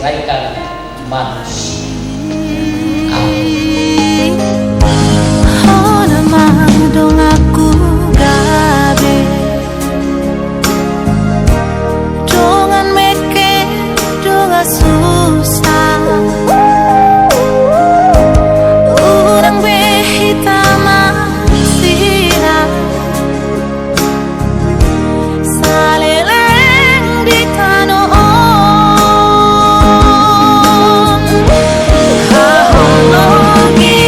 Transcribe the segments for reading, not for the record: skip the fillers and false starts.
menceraikan manusia. Amin. dong aku gabe dongan meke donga susah urang behitama sira saleleng di kanoon haholongi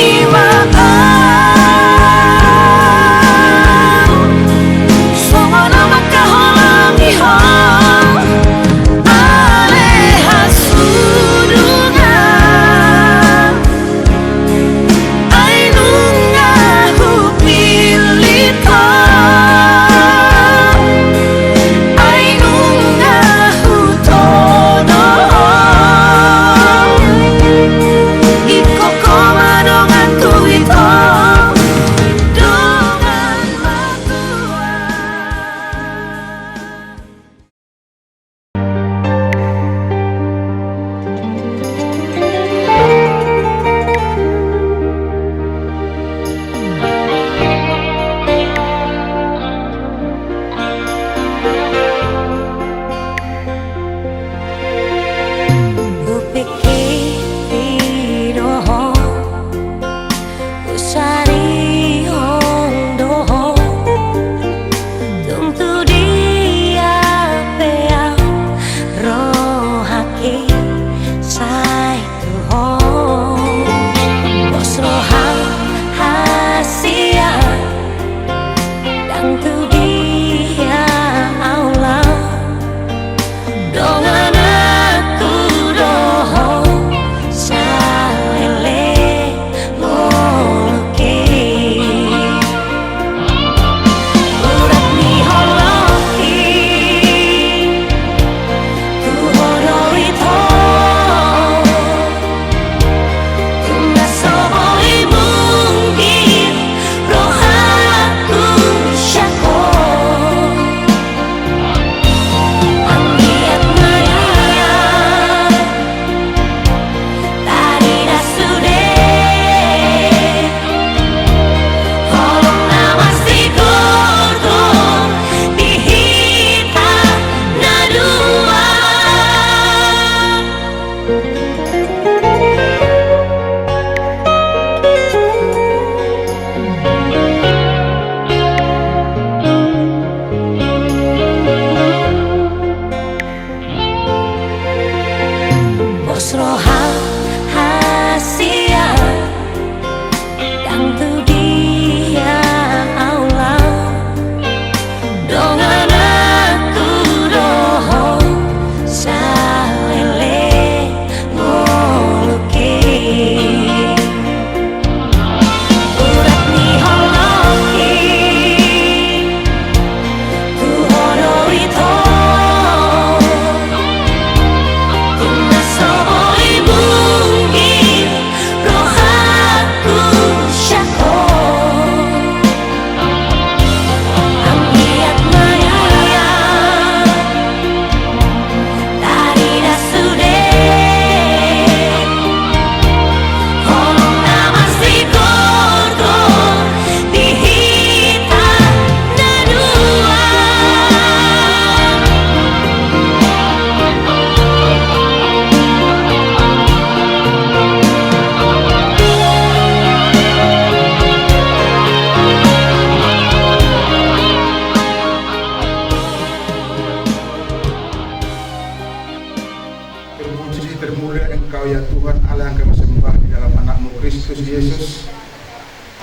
termulia Engkau ya Tuhan Allah yang kami sembah di dalam anak-Mu Kristus Yesus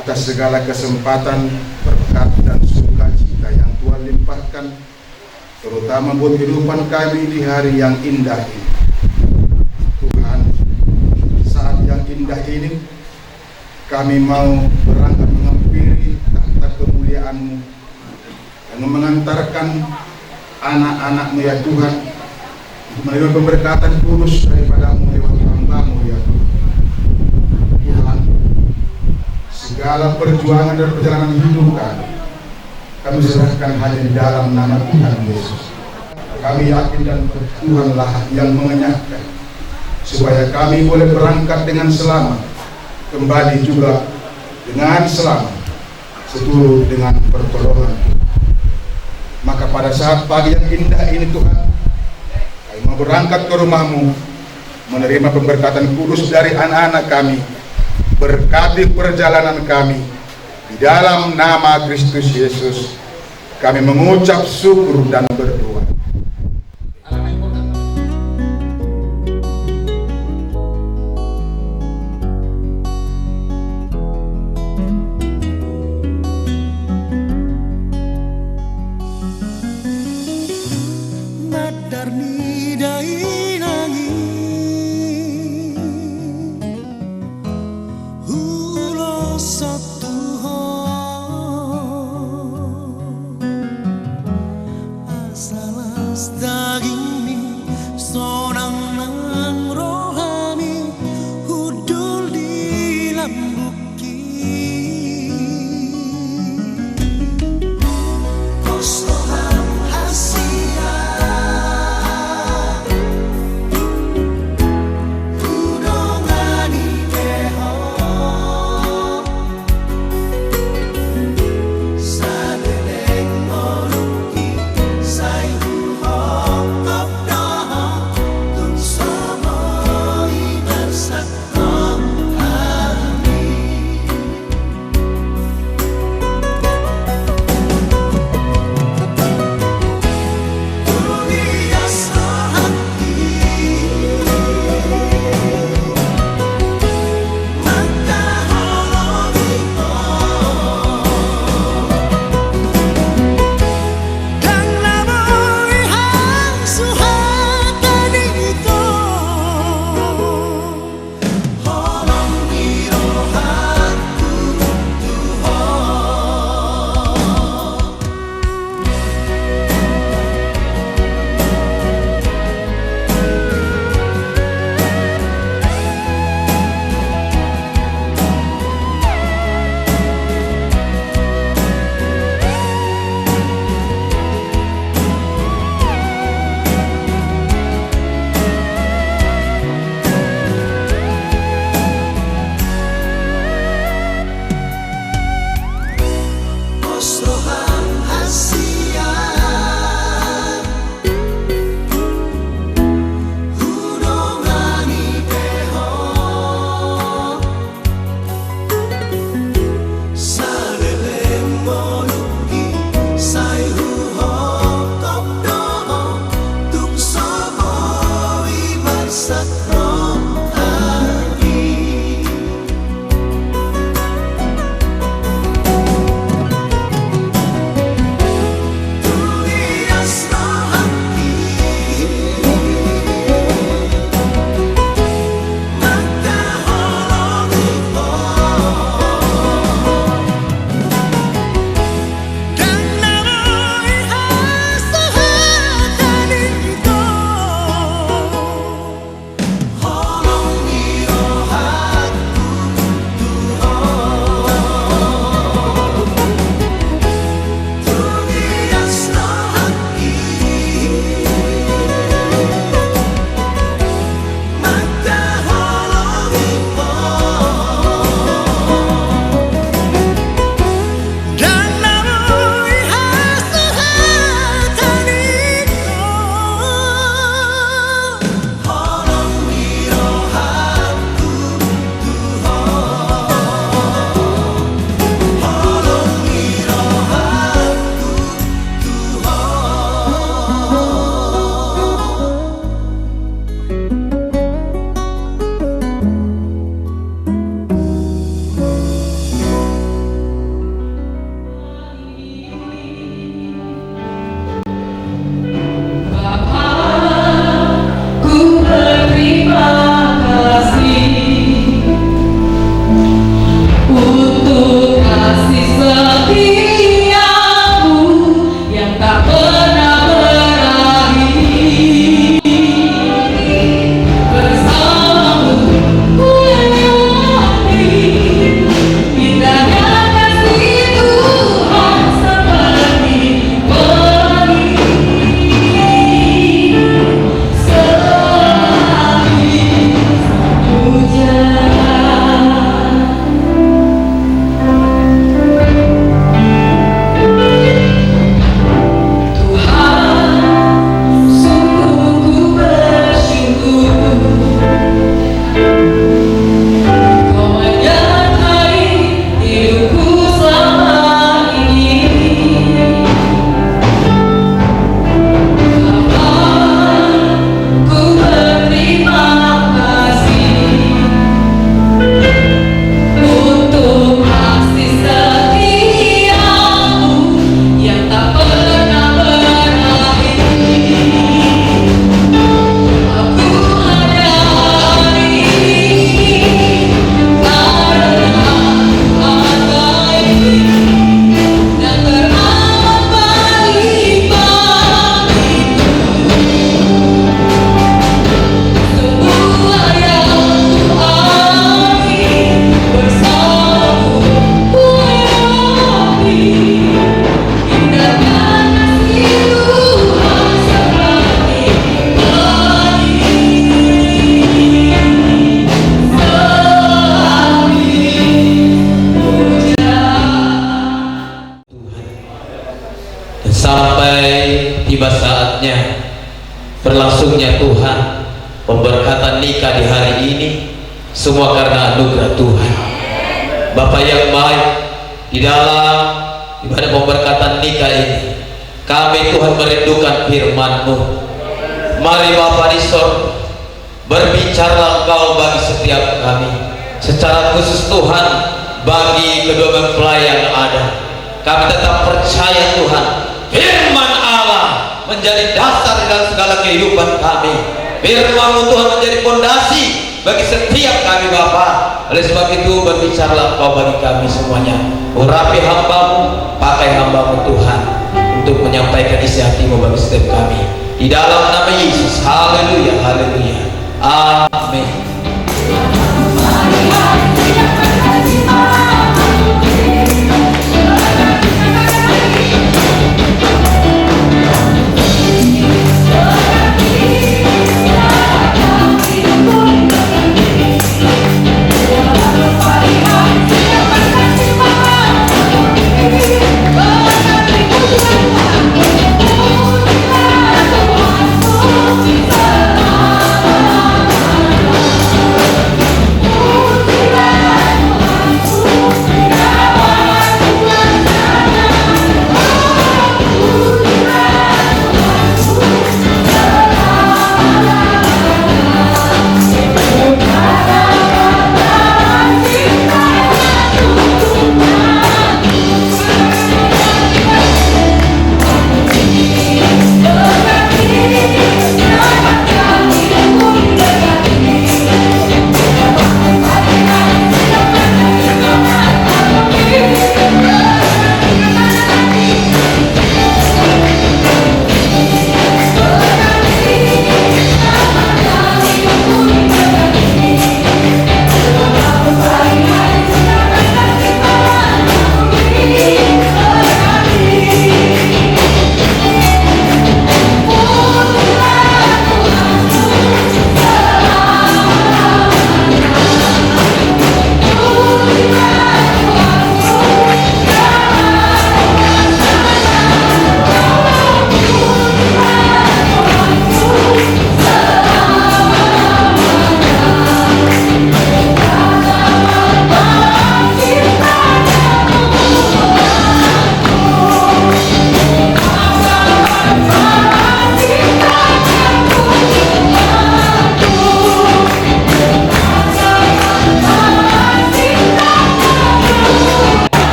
atas segala kesempatan, berkat dan sukacita yang Tuhan limpahkan terutama buat kehidupan kami di hari yang indah ini. Tuhan, saat yang indah ini kami mau berangkat menghampiri tahta kemuliaan-Mu dan mengantarkan anak-anak-Mu ya Tuhan menerima pemberkatan kudus daripada-Mu lewat hamba-Mu ya Tuhan. Segala perjuangan dan perjalanan hidup kami serahkan hanya di dalam nama Tuhan Yesus. Kami yakin dan Tuhanlah yang mengenyahkan, supaya kami boleh berangkat dengan selamat, kembali juga dengan selamat, seturut dengan pertolongan. Maka pada saat pagi yang indah ini Tuhan, kami mau berangkat ke rumah-Mu, menerima pemberkatan kudus dari anak-anak kami. Berkati perjalanan kami, di dalam nama Kristus Yesus kami mengucap syukur dan berdoa. Asa berlangsungnya Tuhan, pemberkatan nikah di hari ini semua karena anugerah Tuhan. Bapak yang baik, di dalam ibadah pemberkatan nikah ini kami Tuhan merindukan firman-Mu. Mari Bapak di sorga, berbicaralah Engkau bagi setiap kami, secara khusus Tuhan bagi kedua mempelai yang ada. Kami tetap percaya Tuhan, firman Allah menjadi dasar dalam segala kehidupan kami. Firman-Mu Tuhan menjadi fondasi bagi setiap kami Bapa. Oleh sebab itu berbicaralah Engkau bagi kami semuanya. Urapi hamba-Mu, pakai hamba-Mu Tuhan untuk menyampaikan isi hati-Mu bagi setiap kami. Di dalam nama Yesus, haleluya, haleluya, amin.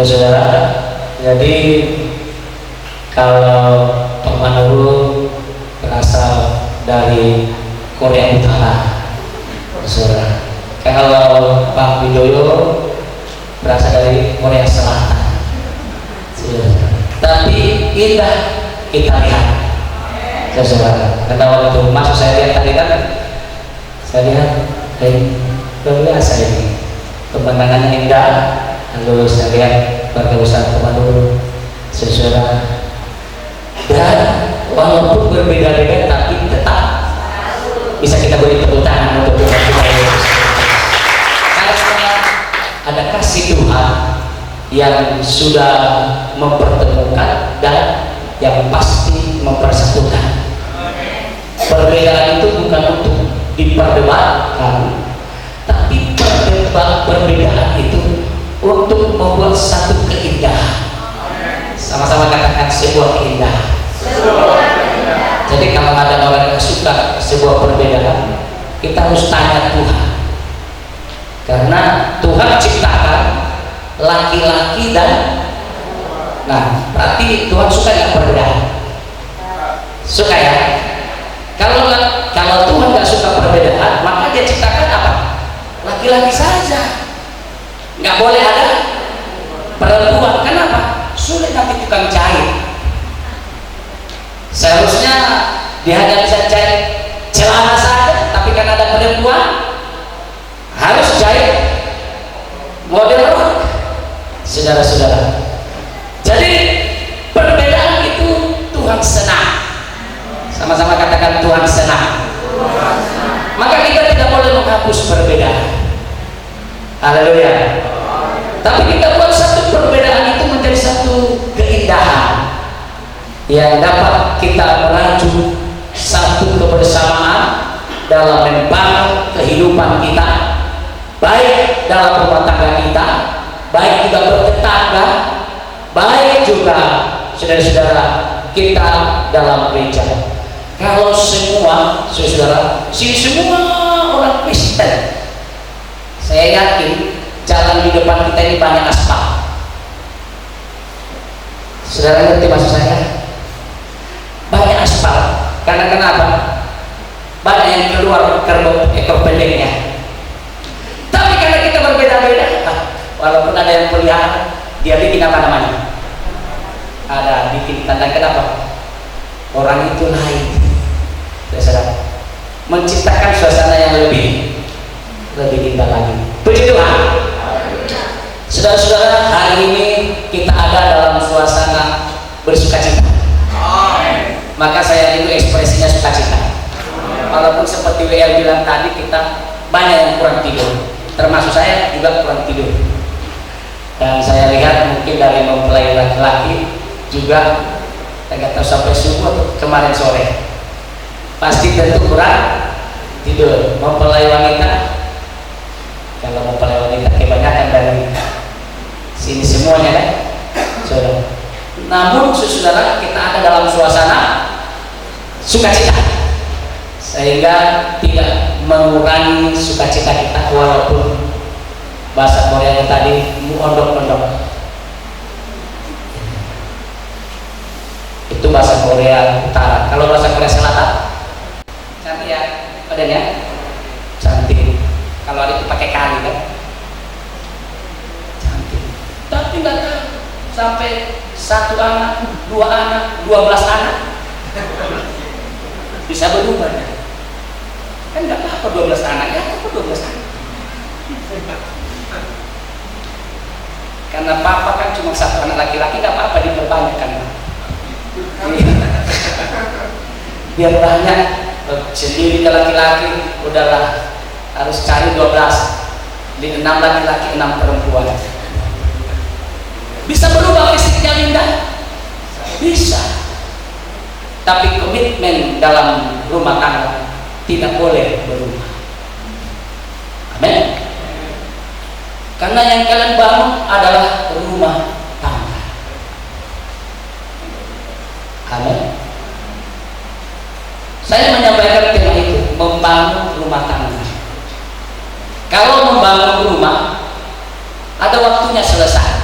Saudara, jadi kalau Pak Manuru berasal dari Korea Utara, saudara. Kalau Pak Widoyo berasal dari Korea Selatan, saudara. Tapi indah kita lihat, saudara. Karena waktu masuk saya lihat tadi kan, saya lihat luar biasa ini, pemandangan indah. Lalu saya lihat keluarga besar Pak Manuru, saudara. Dan walaupun berbeda-beda tapi tetap bisa kita beri tepuk tangan untuk Tuhan kita Yesus. Karena ada kasih Tuhan yang sudah mempertemukan dan yang pasti mempersatukan. Perbedaan itu bukan untuk diperdebatkan, tapi perbedaan itu untuk membuat satu keindahan. Sama-sama katakan sebuah keindahan. Jadi kalau ada orang yang suka sebuah perbedaan, kita harus tanya Tuhan. Karena Tuhan ciptakan laki-laki dan berarti Tuhan suka nggak perbedaan? Suka ya? Kalau Tuhan nggak suka perbedaan, maka Dia ciptakan apa? Laki-laki saja. Nggak boleh ada perempuan. Kenapa? Sulit nanti tukang jahit. Seharusnya dia hanya bisa jahit celana saja, tapi kan ada perempuan harus jahit model rok, saudara-saudara. Jadi perbedaan itu Tuhan senang. Sama-sama katakan Tuhan senang. Maka kita tidak boleh menghapus perbedaan. Haleluya. Tapi kita buat satu perbedaan itu menjadi satu keindahan yang dapat kita merajut satu kebersamaan dalam membangun kehidupan kita, baik dalam rumah tangga kita, baik juga bertetangga, baik juga saudara-saudara kita dalam gereja. Kalau semua saudara, semua orang Kristen, saya yakin jalan di depan kita ini banyak aspal. Saudara ngerti maksud saya? Banyak aspal. Karena kenapa? Banyak yang keluar kerbau ekor pendeknya. Tapi karena kita berbeda-beda, walaupun ada yang pelihara, dia bikin apa namanya? Ada bikin tanda. Kenapa? Orang itu lain. Saudara, menciptakan suasana yang lebih indah lagi. Puji Tuhan. Saudara-saudara, hari ini kita ada dalam suasana bersukacita. Maka saya rindu ekspresinya sukacita. Walaupun seperti WL bilang tadi, kita banyak yang kurang tidur, termasuk saya juga kurang tidur. Dan saya lihat mungkin dari mempelai laki-laki juga agak tahu sampai subuh atau kemarin sore, pasti tentu kurang tidur. Mempelai wanita, kalau mempelai wanita kebanyakan dari sini semuanya kan, saudara. Namun saudara, kita ada dalam suasana sukacita, sehingga tidak mengurangi sukacita kita, walaupun bahasa Koreanya tadi muondok-ondok. Itu bahasa Korea Utara. Kalau bahasa Korea Selatan, cantik ya badannya, cantik. Kalau ada itu pakai kali kan, cantik. Tapi nggak tahu sampai 1 anak, 2 anak, 12 anak bisa berubah kan? Nggak apa-apa 12 anak ya, apa 12 anak? Karena papa kan cuma 1 anak laki-laki, nggak apa-apa diperbanyak kan, biar banyak. Sendiri ke laki-laki udahlah, harus cari 12, di 6 laki-laki 6 perempuan. Bisa berubah fisiknya indah? Bisa. Tapi komitmen dalam rumah tangga tidak boleh berubah. Amin. Karena yang kalian bangun adalah rumah tangga. Amin. Saya menyampaikan tema itu, membangun rumah tangga. Kalau membangun rumah, ada waktunya selesai.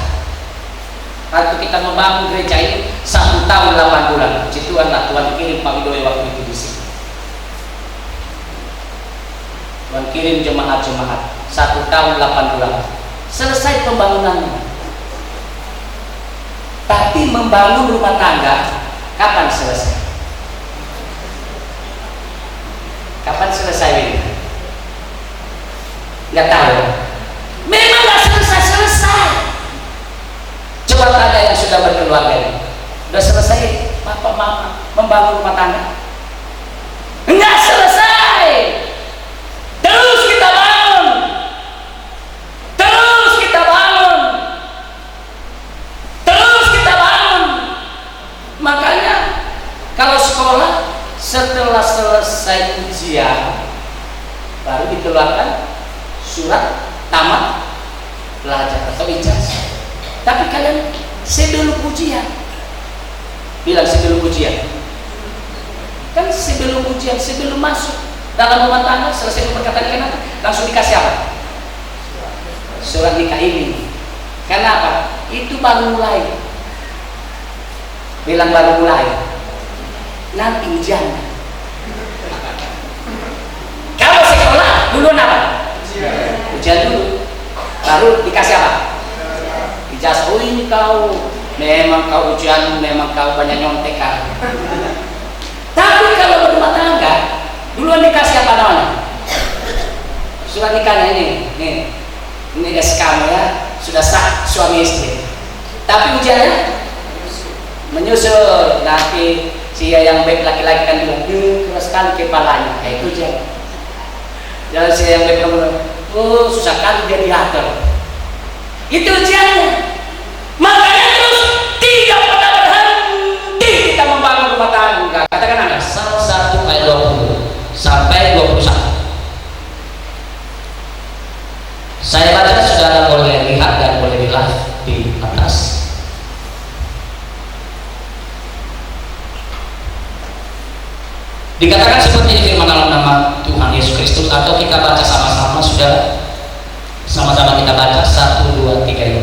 Waktu kita membangun gereja ini 1 tahun 8 bulan. Puji Tuhan lah, Tuhan kirim Pak Widoyo waktu itu di sini. Tuhan kirim jemaat-jemaat 1 tahun 8 bulan. Selesai pembangunannya. Tapi membangun rumah tangga kapan selesai? Kapan selesai ini? Nggak tahu. Memang nggak selesai. Coba tanya yang sudah berkeluarga ini, udah selesai papa mama membangun rumah tangga? Enggak selesai. Terus kita bangun, terus kita bangun, terus kita bangun. Makanya kalau sekolah setelah selesai ujian baru dikeluarkan surat tamat pelajar atau ijazah. Tapi kalian sebelum ujian, bilang sebelum ujian, kan sebelum ujian, sebelum masuk dalam rumah tangga, selesai perkataan nikah, langsung dikasih apa? Surat nikah ini. Kenapa? Itu baru mulai. Bilang baru mulai. Nanti ujian. Kalau sekolah dulu apa? Ujian dulu, baru dikasih apa? Ijazah. Oh ini kau, memang kau ujian, memang kau banyak nyontek kan. Tapi kalau berumah tangga, duluan dikasih apa namanya? Surat nikahnya ini SK ya, sudah sah suami istri. Tapi ujiannya menyusul. Nanti si yang baik laki-laki kan bilang, keras sekali kepalanya, kayak itu ujian. Jangan si yang baik bilang, oh susah kali dia diatur. Itu ujiannya. Makanya terus tidak pernah berhenti kita membangun rumah tangga. Katakan Anda, salah satu ayat sampai 21. Saya baca, saudara boleh lihat dan boleh lihat di atas. Dikatakan seperti ini firman dalam nama Tuhan Yesus Kristus, atau kita baca sama-sama, saudara. Sama-sama kita baca 1, 2, 3 ini.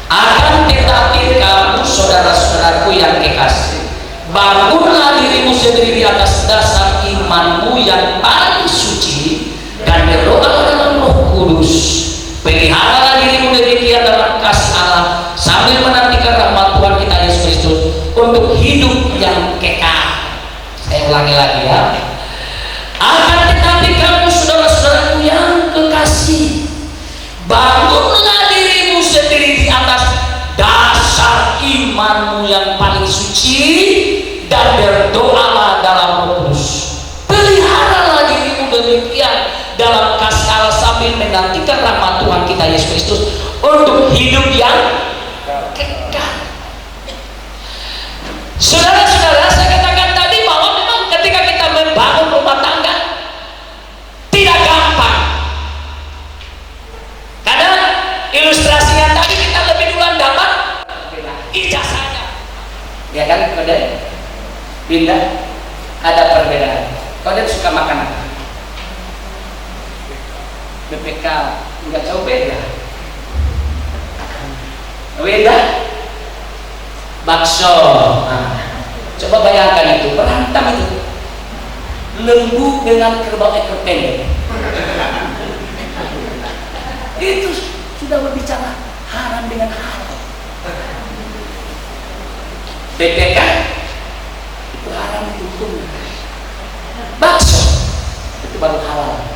Akan tetapi kamu saudara-saudaraku yang kekasih, bangunlah dirimu sendiri di atas dasar imanmu yang paling suci, dan berdoalah dalam Roh Kudus. Peliharalah dirimu demikian dalam kasih Allah, sambil menantikan rahmat Tuhan kita Yesus Kristus untuk hidup yang kekal. Saya ulangi lagi ya. Akan tetapi kamu saudara-saudaraku yang kekasih, bangunlah dirimu sendiri di atas dasar imanmu yang paling suci, dan berdoalah dalam Roh Kudus. Peliharalah dirimu demikian dalam kasih Allah, sambil menantikan rahmat Tuhan kita Yesus Kristus untuk hidup yang kekal. Saudara-saudara, saya katakan tadi bahwa memang ketika kita membangun rumah tangga tidak gampang, karena ilustrasinya tadi kita lebih duluan dapat ijazahnya, ya kan? Kode pindah ada perbedaan. Kode suka makan apa? BPK nggak jauh beda. Beda bakso. Nah, coba bayangkan itu, berantem itu, lembu dengan kerbau ekor pendek. Itu sudah berbicara haram dengan halal. BPK itu haram, itu hukum. Bakso itu baru halal.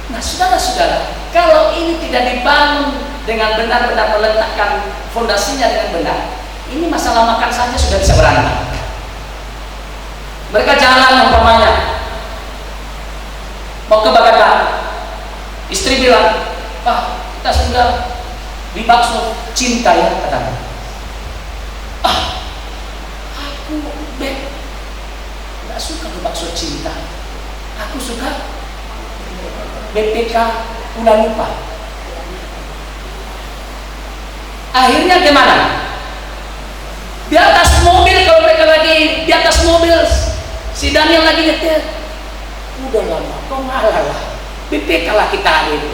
Nah, saudara-saudara, kalau ini tidak dibangun dengan benar-benar meletakkan fondasinya dengan benar, ini masalah makan saja sudah bisa berantem. Mereka jalan umpamanya mau ke Baghdad, istri bilang, "Pak, kita sudah di bakso cinta ya," katanya. Aku nggak suka di bakso cinta, aku suka BPK udah lupa. Akhirnya gimana? Di atas mobil, kalau mereka lagi di atas mobil, si Daniel lagi nyetir, udah lama, kau ngalah lah, BPK lah kita ini.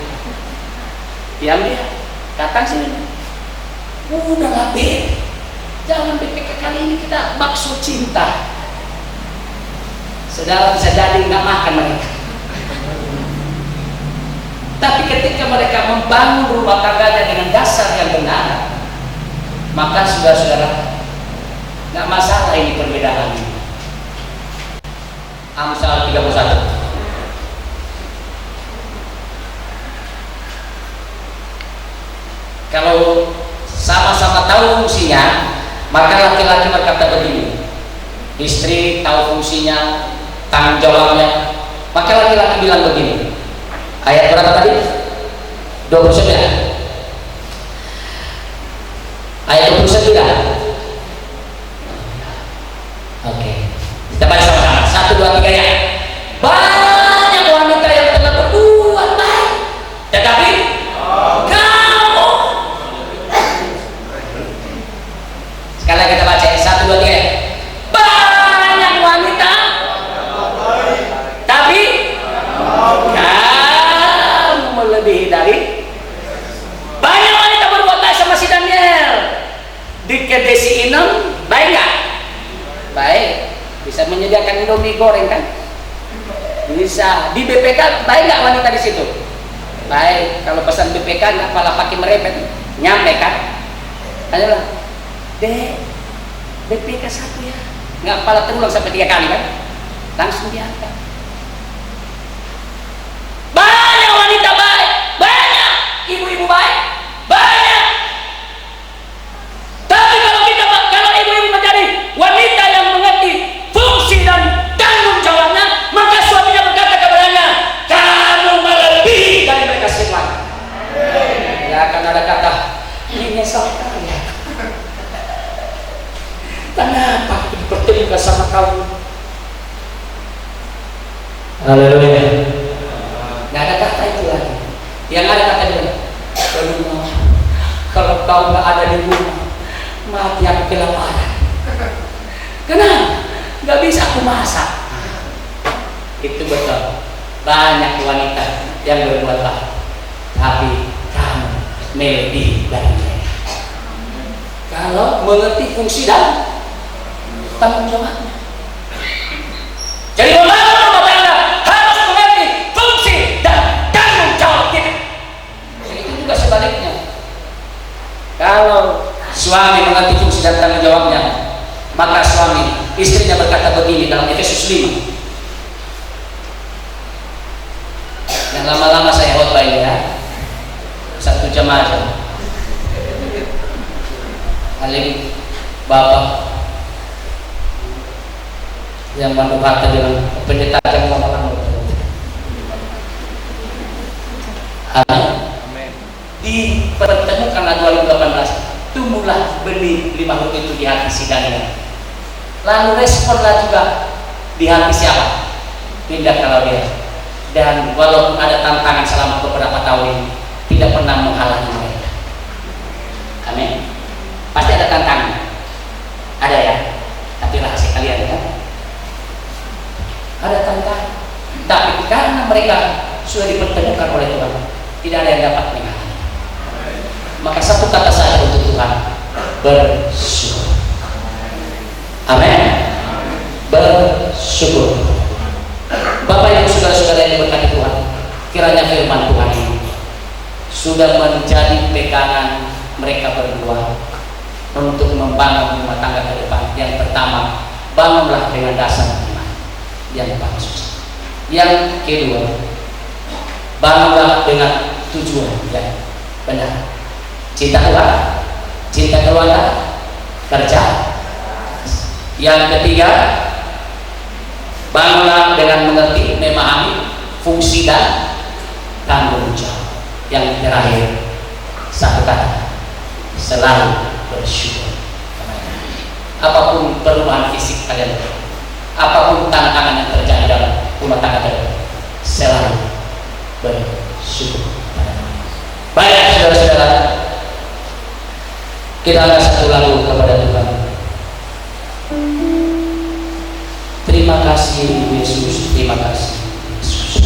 Diam dia, datang sini, udah lah B, jangan BPK kali ini, kita bakso cinta. Saudara bisa jadi nggak makan mereka. Tapi ketika mereka membangun rumah tangganya dengan dasar yang benar, maka saudara-saudara, nggak masalah ini perbedaan ini. Amsal 31. Kalau sama-sama tahu fungsinya, maka laki-laki berkata begini, istri tahu fungsinya, tanggung jawabnya, maka laki-laki bilang begini. Ayat berapa tadi? 29. Ayat 29. Oke, kita baca sama-sama. 1, 2, 3 ya. Banyak wanita yang telah berbuat baik, tetapi kamu. Sekali lagi kita baca 1, 2, 3. Banyak wanita, tapi lebih dari banyak wanita berbuat baik sama si Daniel. Di kedesi inem baik nggak? Baik, bisa menyediakan Indomie goreng kan? Bisa. Di BPK baik nggak wanita di situ? Baik. Kalau pesan BPK nggak malah pakai merepet, nyampe kan? Ayolah, Dek, BPK 1 ya, nggak malah terulang sampai 3 kali kan? Langsung diangkat. Banyak wanita baik, banyak ibu-ibu baik, banyak. Tapi kalau ibu-ibu menjadi wanita yang mengerti fungsi dan tanggung jawabnya, maka suaminya berkata kepadanya, kamu melebihi dari mereka semua. Ya, akan ada kata, ini nyesal kali ya. Kenapa aku dipertemukan sama kamu? Haleluya. Nggak ada kata itu lagi. Yang ada kata dia, kalau kau nggak ada di rumah, mati aku kelaparan. Kenapa? Nggak bisa aku masak. Itu betul. Banyak wanita yang berbuat baik, tapi kamu melebihi dari mereka. Kalau mengerti fungsi dan tanggung jawabnya. Jadi membangun rumah tangga harus mengerti fungsi dan tanggung jawab kita. Itu juga sebaliknya. Kalau suami mengerti fungsi dan tanggung jawabnya, maka suami istrinya berkata begini dalam Efesus 5. Yang lama-lama saya khotbah ini ya, 1 jam aja. Paling bapak yang bantu kata bilang pendeta yang ngomong amin. Dipertemukan 2018 tumbuhlah benih 5 huruf itu di hati si Daniel. Lalu responlah juga di hati siapa? Pindah kalau dia. Dan walaupun ada tantangan selama beberapa tahun ini, tidak pernah menghalangi mereka. Amin. Pasti ada tantangan. Ada ya. Tapi rahasia kalian ya. Ada tantangan. Tapi karena mereka sudah dipertemukan oleh Tuhan, tidak ada yang dapat menghalangi. Maka satu kata saja untuk Tuhan, bersyukur. Amin. Bersyukur. Bapak Ibu saudara-saudara yang diberkati Tuhan, kiranya firman Tuhan ini sudah menjadi pegangan mereka berdua untuk membangun rumah tangga ke depan. Yang pertama, bangunlah dengan dasar iman yang bagus. Yang kedua, bangunlah dengan tujuan yang benar. Cinta Tuhan, cinta keluarga, kerja. Yang ketiga, bangunlah dengan mengerti, memahami fungsi dan tanggung jawab. Yang terakhir, satu kata, selalu bersyukur. Apapun perubahan fisik kalian, apapun tantangan yang terjadi dalam rumah tangga kalian, selalu bersyukur. Baik saudara-saudara, kita angkat satu lagu kepada Tuhan. Terima kasih Yesus, terima kasih Yesus.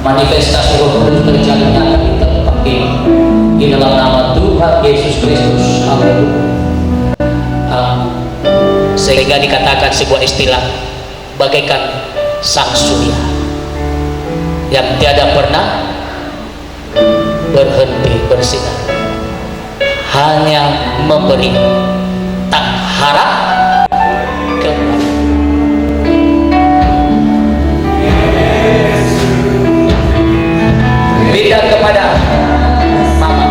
Manifestasi Roh Kudus terjadi nyata di tempat ini di dalam nama Tuhan Yesus Kristus. Amin. Sehingga dikatakan sebuah istilah bagaikan sang surya yang tiada pernah berhenti bersinar, hanya memberi, tak harap kembali. Beda kepada mama.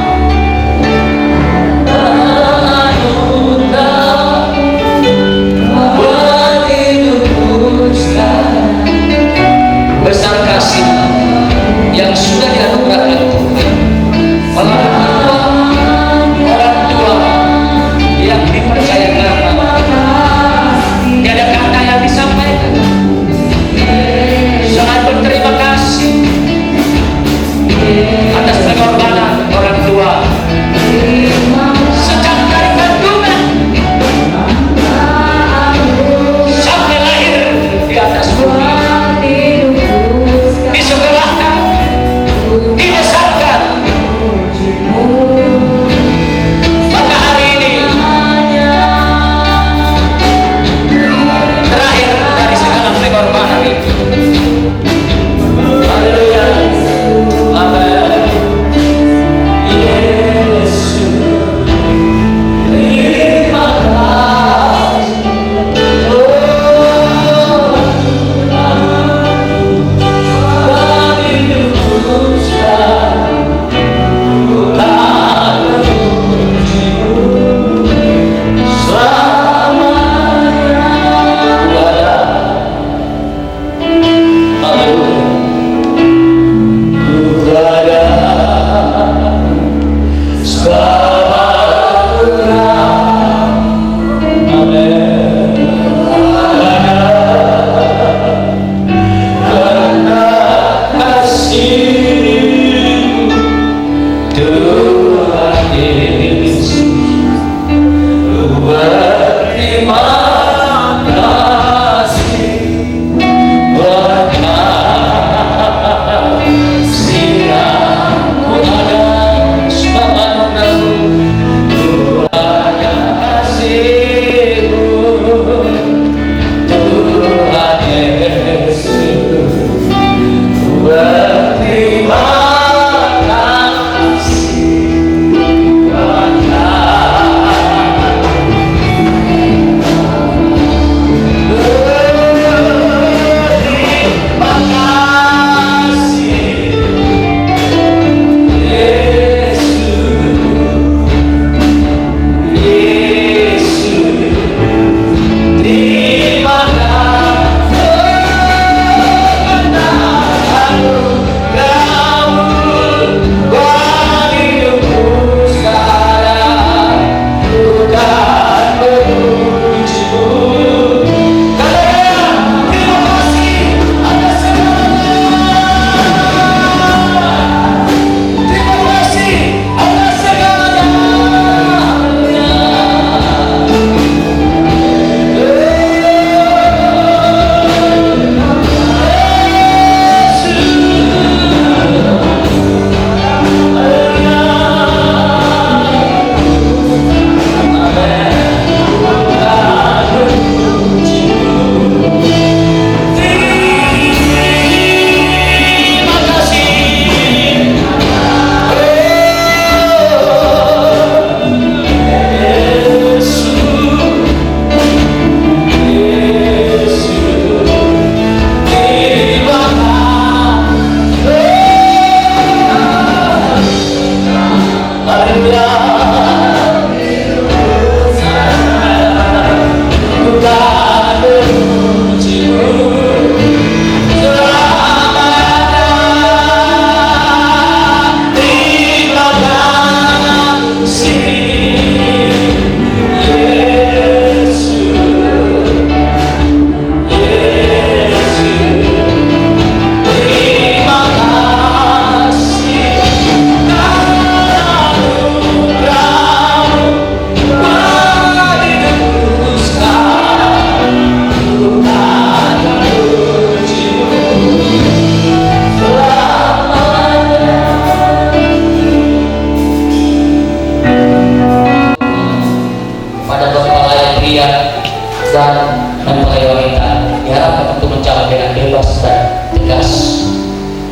diharapkan untuk menjawab dengan bebas dan tegas,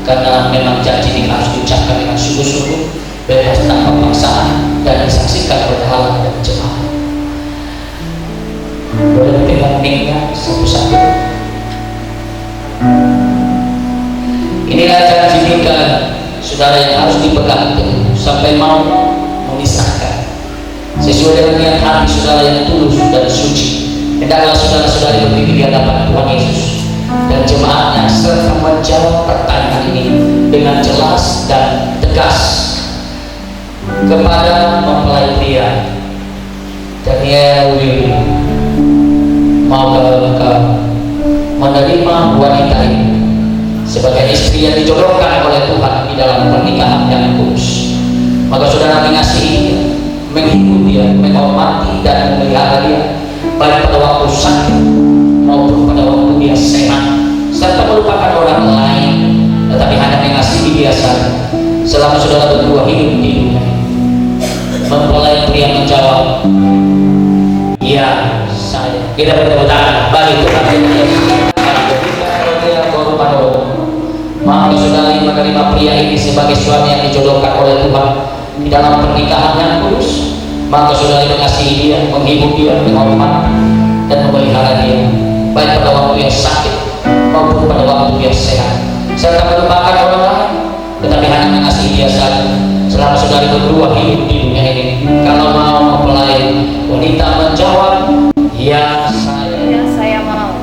karena memang janji ini harus diucapkan dengan sungguh-sungguh, bebas tanpa paksaan, dan disaksikan oleh Allah dan jemaat. Boleh pegang mic-nya satu-satu. Inilah janji nikah saudara yang harus dipegang sampai mau memisahkan, sesuai dengan niat hati saudara yang tulus dan suci. Hendaklah saudara-saudari berdiri di hadapan Tuhan Yesus dan jemaatnya serta menjawab pertanyaan ini dengan jelas dan tegas kepada mempelai pria Daniel Willy. Maukah engkau menerima wanita ini sebagai istri yang dijodohkan oleh Tuhan di dalam pernikahan yang kudus? Maka saudara mengasihi, menghidupi dia, menghormati dan memelihara dia, baik pada waktu sakit maupun pada waktu dia sehat, serta melupakan orang lain, tetapi hanya mengasihi dia saja selama saudara berdua hidup di dunia. Mempelai pria menjawab, ya saya. Kita bertepuk tangan bagi Tuhan. Maka saudari menerima pria ini sebagai suami yang dijodohkan oleh Tuhan di dalam pernikahan yang kudus, maka saudari mengasihi dia, menghibur dia, menghormati dan memelihara dia, baik pada waktu yang sakit maupun pada waktu yang sehat, serta melupakan orang lain, tetapi hanya mengasihi dia saja selama saudari berdua hidup di dunia ini. Kalau mau mempelai wanita menjawab, ya saya. Ya, saya mau.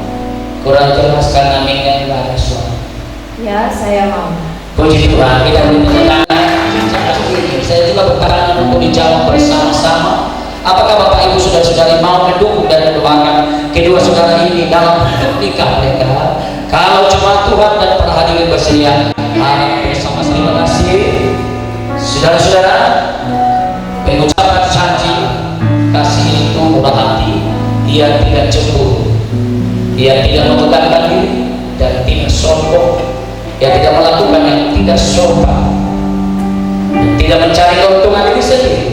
Kurang jelas karena mic-nya tidak ada suara. Ya, saya mau. Puji Tuhan. Kita beri tangan. Saya juga bertanya untuk dijawab bersama-sama. Apakah Bapak Ibu saudara-saudari mau mendukung dan mendoakan kedua saudara ini dalam hidup nikah mereka? Kalau cuma Tuhan dan para hadirin bersedia, harap bersama. Terima kasih, saudara-saudara. Mengucapkan janji kasih itu murah hati, dia tidak cemburu, dia tidak membanggakan diri dan tidak sombong, dia tidak melakukan yang tidak sopan, tidak mencari keuntungan diri sendiri,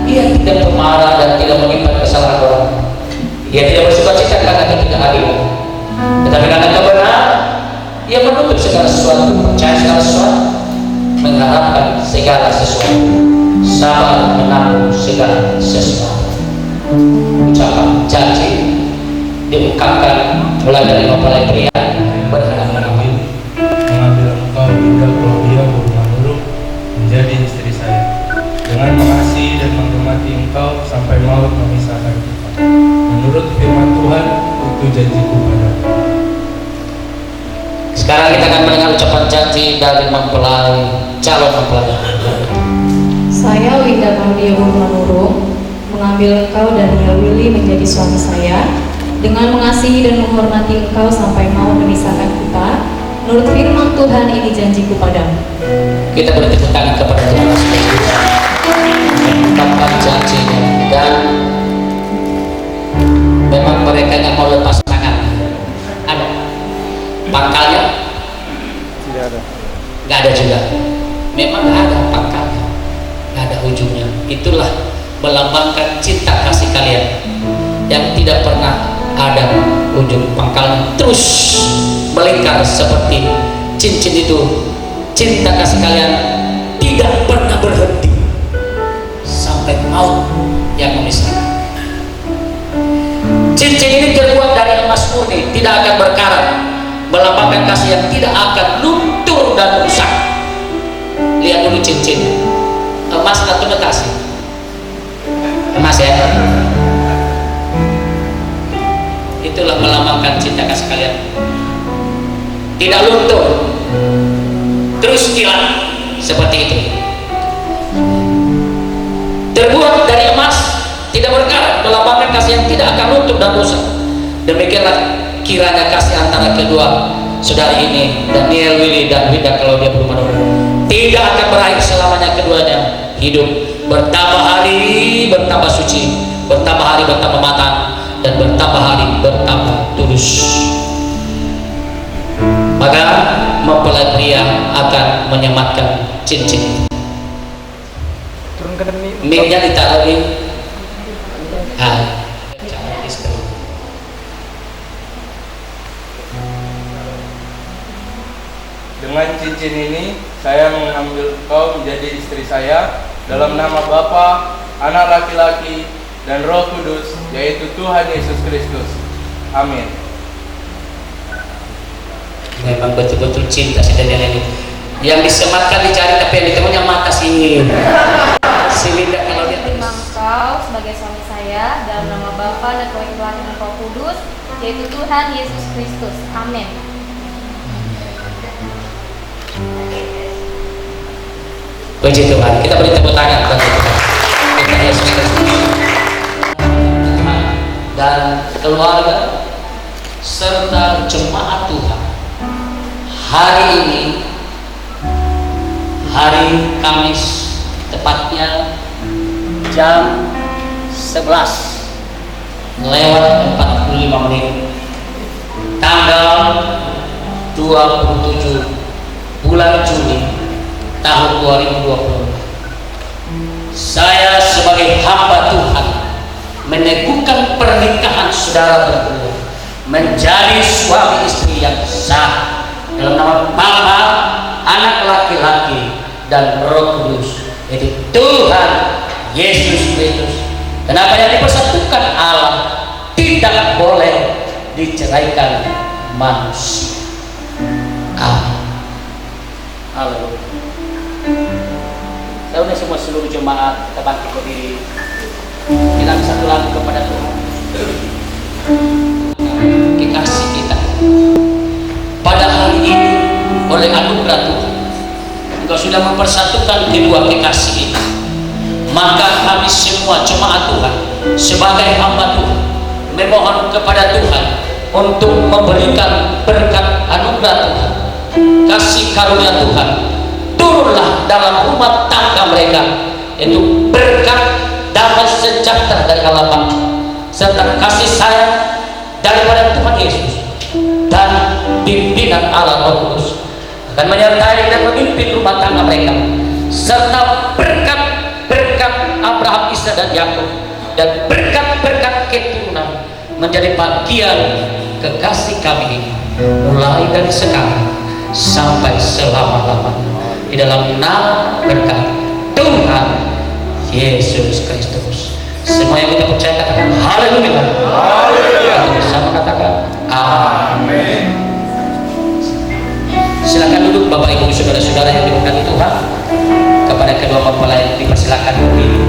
dia tidak pemarah dan tidak menyimpan kesalahan orang, dia tidak bersukacita karena ketidakadilan, tetapi karena kebenaran ia menutup segala sesuatu, percaya segala sesuatu, mengharapkan segala sesuatu, sabar menanggung segala sesuatu. Ucapan janji diungkapkan mulai dari mempelai pria berhadapan mengambil engkau Indah Claudia Burmanurung menjadi istri saya, dengan mengasihi dan menghormati engkau sampai maut memisahkan kita, menurut firman Tuhan itu janjiku padamu. Sekarang kita akan mendengar ucapan janji dari mempelai calon mempelai. Saya Winda Claudia Burmanurung mengambil engkau Daniel Willy menjadi suami saya, dengan mengasihi dan menghormati engkau sampai mau memisahkan kita, menurut firman Tuhan ini janjiku padamu. Kita beri tepuk tangan kepada Tuhan mengucapkan janjinya, dan memang mereka nggak mau lepas tangan. Ada pangkalnya? Tidak ada. Nggak ada juga. Memang nggak ada pangkalnya, nggak ada ujungnya. Itulah melambangkan cinta kasih kalian yang tidak pernah ada ujung pangkalnya, terus melingkar seperti cincin itu. Cinta kasih kalian tidak pernah berhenti sampai maut yang memisahkan. Cincin ini terbuat dari emas murni, tidak akan berkarat, melambangkan kasih yang tidak akan luntur dan rusak. Lihat dulu cincin, emas atau metasi? Emas ya. Itulah melambangkan cinta kasih kalian, tidak luntur, terus hilang seperti itu. Terbuat dari emas, tidak berkarat, melambangkan kasih yang tidak akan luntur dan rusak. Demikianlah kiranya kasih antara kedua saudari ini, Daniel Willy dan Winda Claudia Burmanurung, tidak akan berakhir selamanya. Keduanya hidup bertambah hari bertambah suci, bertambah hari bertambah matang, dan bertambah hari bertambah tulus. Maka mempelai pria akan menyematkan cincin. Mic-nya ditaruh di calon istri. Dengan cincin ini, saya mengambil engkau menjadi istri saya dalam nama Bapa, Anak laki-laki, dan Roh Kudus, yaitu Tuhan Yesus Kristus. Amin. Memang betul-betul cinta si Daniel ini. Yang disematkan dicari tapi yang ditemukan yang mata si Linda kalau dia terima engkau sebagai suami saya dalam nama Bapa dan Tuhan dan Roh Kudus, yaitu Tuhan Yesus Kristus. Amin. Puji Tuhan, kita beri tepuk tangan bagi Tuhan Yesus Kristus dan keluarga serta jemaat Tuhan. Hari ini, hari Kamis, tepatnya jam 11:45, tanggal 27 bulan Juni tahun 2020. Saya sebagai hamba Tuhan meneguhkan pernikahan saudara berdua menjadi suami istri yang sah dalam nama Bapa, Anak laki-laki, dan Roh Kudus, yaitu Tuhan Yesus Kristus. Dan apa yang dipersatukan Allah tidak boleh diceraikan manusia. Amin. Haleluya. Saya semua seluruh jemaat kita bangkit berdiri, bilang satu lagu kepada Tuhan. Kekasih kita, pada hari ini oleh anugerah Tuhan, Engkau sudah mempersatukan kedua kekasih ini. Maka kami semua jemaat Tuhan sebagai hamba Tuhan memohon kepada Tuhan untuk memberikan berkat anugerah Tuhan, kasih karunia Tuhan turunlah dalam rumah tangga mereka, yaitu berkat damai sejahtera dari Allah Bapa serta kasih sayang daripada Tuhan Yesus dan pimpinan Allah Roh Kudus akan menyertai dan memimpin rumah tangga mereka, serta berkat-berkat Abraham, Ishak, dan Yakub, dan berkat-berkat keturunan menjadi bagian kekasih kami ini mulai dari sekarang sampai selama-lamanya, di dalam nama berkat Tuhan Yesus Kristus. Semua yang kita percaya katakan haleluya. Haleluya. Sama katakan amin. Silakan duduk Bapak Ibu saudara-saudara yang diberkati Tuhan. Kepada kedua mempelai dipersilakan berdiri.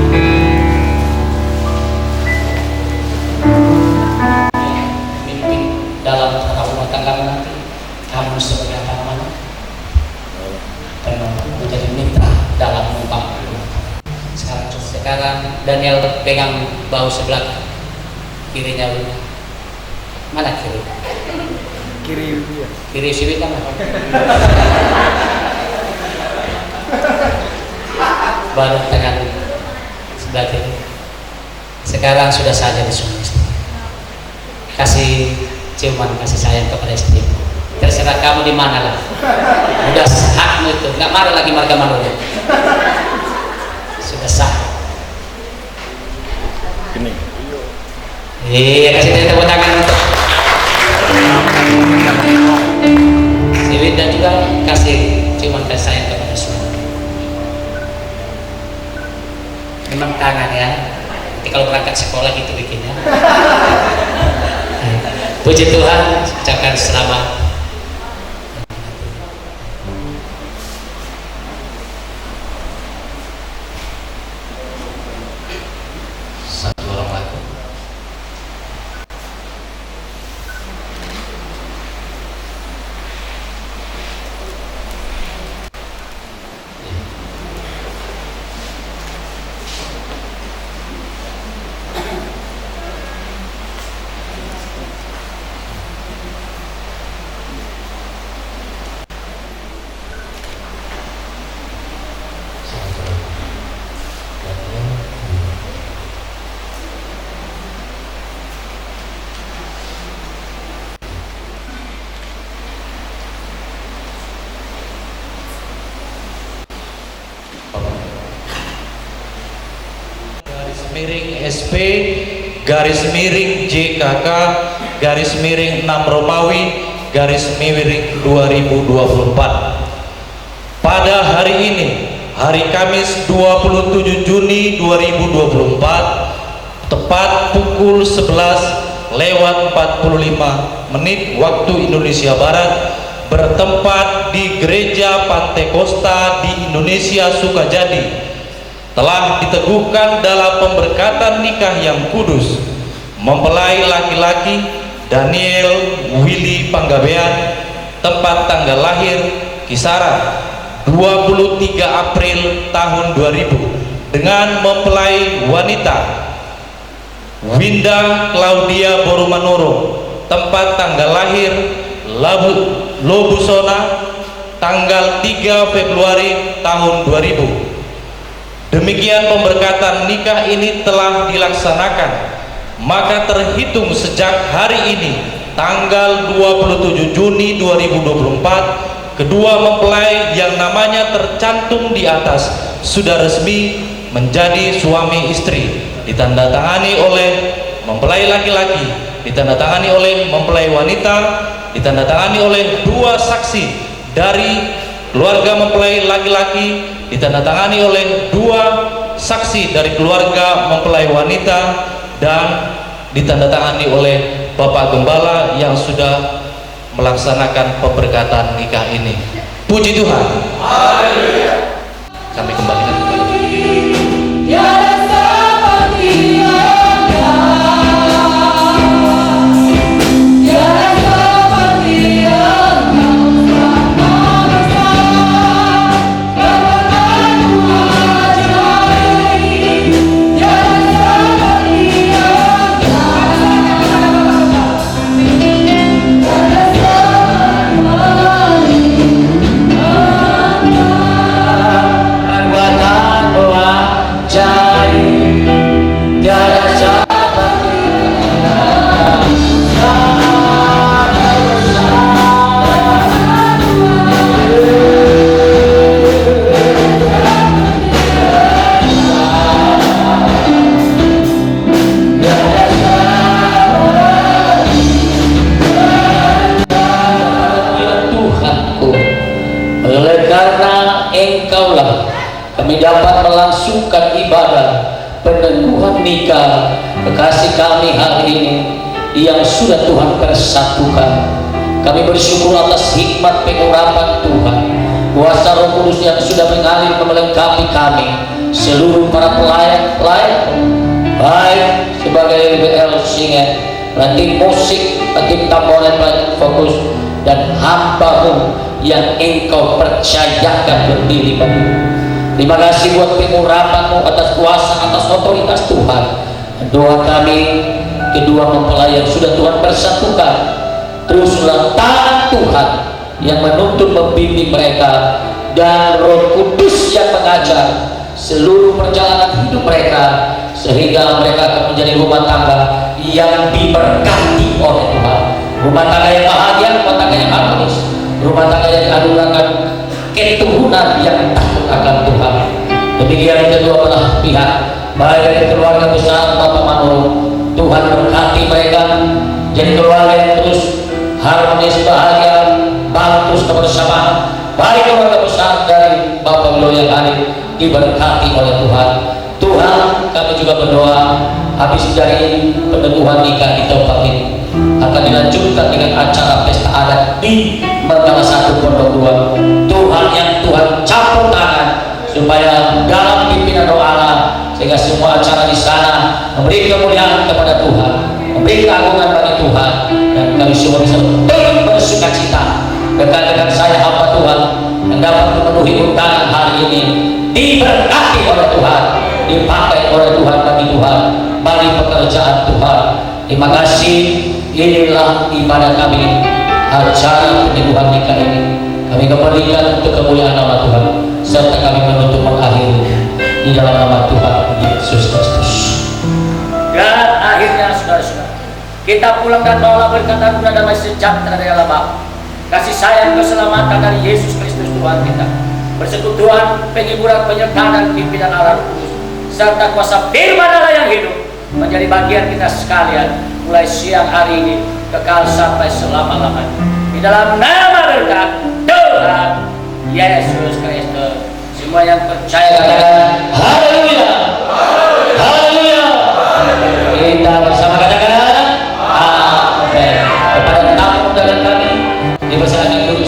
Mimpin dalam rumah tangga nanti kamu sebagai apa? Menjadi mitra dalam membangun. Sekarang Daniel pegang bahu sebelah kirinya Wina. Mana kiri? Kiri si Wina mana? Baru tangan sebelah kiri. Sekarang sudah saja di suami istri. Kasih ciuman, kasih sayang kepada istri. Terserah kamu di mana lah. Udah hakmu itu, nggak marah lagi marga malunya. Sudah sah. Ini. Iya, kasih tepuk tangan untuk si Winda juga, kasih ciuman kasih sayang kepada suami. Memang tangan ya. Nanti kalau berangkat sekolah gitu bikinnya. Puji Tuhan, ucapkan selamat. Miring SP garis miring JKK garis miring 6 Romawi garis miring 2024. pada hari ini, hari Kamis 27 Juni 2024, tepat pukul 11:45 waktu Indonesia Barat, bertempat di Gereja Pantai Kosta di Indonesia Sukajadi, telah diteguhkan dalam pemberkatan nikah yang kudus mempelai laki-laki Daniel Willy Panggabean, tempat tanggal lahir kisaran 23 April tahun 2000, dengan mempelai wanita Winda Claudia Borumanoro, tempat tanggal lahir Lobusona, tanggal 3 Februari tahun 2000. Demikian pemberkatan nikah ini telah dilaksanakan, maka terhitung sejak hari ini tanggal 27 Juni 2024, kedua mempelai yang namanya tercantum di atas sudah resmi menjadi suami istri, ditandatangani oleh mempelai laki-laki, ditandatangani oleh mempelai wanita, ditandatangani oleh dua saksi dari keluarga mempelai laki-laki, ditandatangani oleh dua saksi dari keluarga mempelai wanita, dan ditandatangani oleh Bapak Gembala yang sudah melaksanakan pemberkatan nikah ini. Puji Tuhan. Haleluya. Kami kembalikan kepada kami dapat melangsungkan ibadah peneguhan nikah kekasih kami hari ini yang sudah Tuhan persatukan. Kami bersyukur atas hikmat pengurapan Tuhan, kuasa Roh Kudus yang sudah mengalir melengkapi kami, seluruh para pelayan, baik sebagai LBL Singer, tim musik, tim tamboran, fokus, dan hamba-Mu yang Engkau percayakan berdiri bagi. Terima kasih buat pengurapan-Mu atas kuasa, atas otoritas Tuhan. Doa kami, kedua mempelai yang sudah Tuhan persatukan, teruslah tangan Tuhan yang menuntun membimbing mereka, dan Roh Kudus yang mengajar seluruh perjalanan hidup mereka, sehingga mereka akan menjadi rumah tangga yang diberkati oleh Tuhan, rumah tangga yang bahagia, rumah tangga yang harmonis, rumah tangga yang dianugerahkan keturunan yang takut akan Tuhan. Demikian kedua belah pihak, baik dari keluarga besar Bapak Manurung, Tuhan berkati mereka jadi keluarga yang terus harmonis, bahagia, bantus kebersamaan. Baik keluarga besar dari Bapak Beliau yang hadir diberkati oleh Tuhan. Tuhan, kami juga berdoa habis dari peneguhan nikah di tempat ini akan dilanjutkan dengan acara pesta adat di Mandala 1 Pondok 2. Tuhan yang Tuhan campur tangan supaya dalam pimpinan doa Allah, sehingga semua acara di sana memberi kemuliaan kepada Tuhan, memberi keagungan bagi Tuhan, dan kami semua bisa terus bersuka cita. Dekat-dekat saya hamba Tuhan yang dapat memenuhi undangan hari ini diberkati oleh Tuhan, dipakai oleh Tuhan bagi Tuhan, bagi pekerjaan Tuhan. Terima kasih. Inilah ibadah kami, acara peneguhan nikah ini kami kembalikan untuk kemuliaan nama Tuhan, serta kami menutup mengakhiri di dalam nama Tuhan Yesus Kristus. Dan akhirnya saudara-saudara, kita pulang dan bawalah berkata guna damai sejahtera dari Allah Bapa, kasih sayang keselamatan dari Yesus Kristus Tuhan kita, persekutuan, penghiburan, penyertaan dan pimpinan Allah Kudus, serta kuasa firman Allah yang hidup menjadi bagian kita sekalian mulai siang hari ini kekal sampai selama-lamanya. Di dalam nama berkat Tuhan Yesus Kristus. Semua yang percaya katakan haleluya. Haleluya. Kita bersama katakan amin. Kepada tamu undangan kami dipersilakan duduk